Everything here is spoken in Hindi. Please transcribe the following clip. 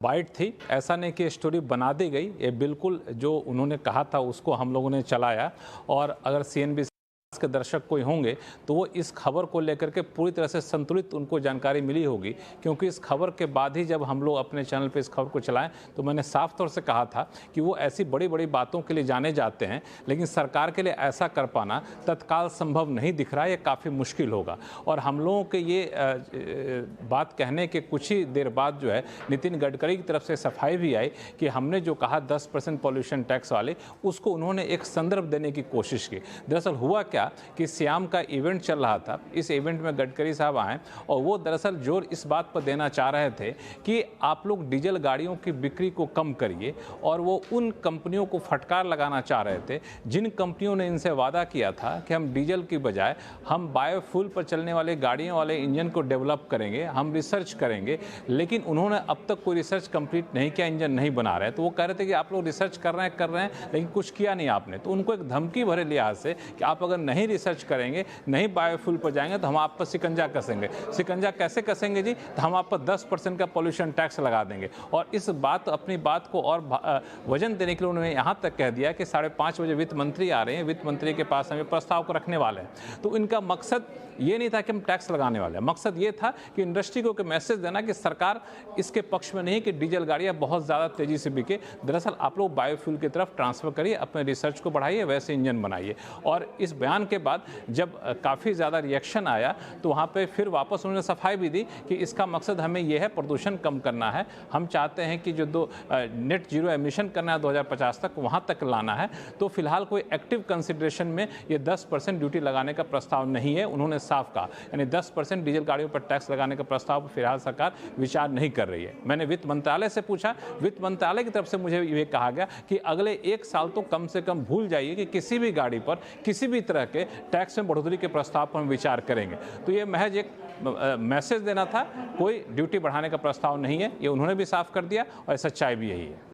बाइट थी, ऐसा नहीं कि स्टोरी बना दी गई। ये बिल्कुल जो उन्होंने कहा था उसको हम लोगों ने चलाया। और अगर सीएनबीसी के दर्शक कोई होंगे तो वो इस खबर को लेकर के पूरी तरह से संतुलित उनको जानकारी मिली होगी, क्योंकि इस खबर के बाद ही जब हम लोग अपने चैनल पे इस खबर को चलाएं तो मैंने साफ तौर से कहा था कि वो ऐसी बड़ी बड़ी बातों के लिए जाने जाते हैं, लेकिन सरकार के लिए ऐसा कर पाना तत्काल संभव नहीं दिख रहा है, ये काफ़ी मुश्किल होगा। और हम लोगों के ये बात कहने के कुछ ही देर बाद जो है नितिन गडकरी की तरफ से सफाई भी आई कि हमने जो कहा 10% पॉल्यूशन टैक्स वाले, उसको उन्होंने एक संदर्भ देने की कोशिश की। दरअसल हुआ क्या कि श्याम का इवेंट चल रहा था, इस इवेंट में गडकरी साहब आए और वो दरअसल जोर इस बात पर देना चाह रहे थे कि आप लोग डीजल गाड़ियों की बिक्री को कम करिए, और वो उन कंपनियों को फटकार लगाना चाह रहे थे जिन कंपनियों ने इनसे वादा किया था कि हम डीजल की बजाय हम बायोफ्यूल पर चलने वाले गाड़ियों वाले इंजन को डेवलप करेंगे, हम रिसर्च करेंगे। लेकिन उन्होंने अब तक कोई रिसर्च कंप्लीट नहीं किया, इंजन नहीं बना रहे। तो वो कह रहे थे कि आप लोग रिसर्च कर रहे हैं लेकिन कुछ किया नहीं आपने। तो उनको एक धमकी भरे लिहाज से कि आप अगर नहीं रिसर्च करेंगे, नहीं बायोफ्यूल पर जाएंगे तो हम आप पर शिकंजा कसेंगे। शिकंजा कैसे कसेंगे जी? तो हम आप पर 10% का पॉल्यूशन टैक्स लगा देंगे। और इस अपनी बात को और वजन देने के लिए उन्होंने यहाँ तक कह दिया कि 5:30 बजे वित्त मंत्री आ रहे हैं, वित्त मंत्री के पास हमें प्रस्ताव को रखने वाले हैं। तो इनका मकसद ये नहीं था कि हम टैक्स लगाने वाले हैं, मकसद ये था कि इंडस्ट्री को मैसेज देना कि सरकार इसके पक्ष में नहीं है कि डीजल गाड़ियाँ बहुत ज़्यादा तेज़ी से बिके। दरअसल आप लोग बायोफ्यूल की तरफ ट्रांसफ़र करिए, अपने रिसर्च को बढ़ाइए, वैसे इंजन बनाइए। और इस बयान के बाद जब काफ़ी ज़्यादा रिएक्शन आया तो वहाँ पे फिर वापस उन्होंने सफाई भी दी कि इसका मकसद हमें यह है प्रदूषण कम करना है, हम चाहते हैं कि जो नेट जीरो एमिशन करना है 2050 तक, वहाँ तक लाना है। तो फिलहाल कोई एक्टिव कंसिडरेशन में ये 10% ड्यूटी लगाने का प्रस्ताव नहीं है, उन्होंने साफ कहा। यानी 10% डीजल गाड़ियों पर टैक्स लगाने का प्रस्ताव फिलहाल सरकार विचार नहीं कर रही है। मैंने वित्त मंत्रालय से पूछा, वित्त मंत्रालय की तरफ से मुझे ये कहा गया कि अगले 1 साल तो कम से कम भूल जाइए कि किसी भी गाड़ी पर किसी भी तरह के टैक्स में बढ़ोतरी के प्रस्ताव पर हम विचार करेंगे। तो ये महज एक मैसेज देना था, कोई ड्यूटी बढ़ाने का प्रस्ताव नहीं है, ये उन्होंने भी साफ कर दिया और सच्चाई भी यही है।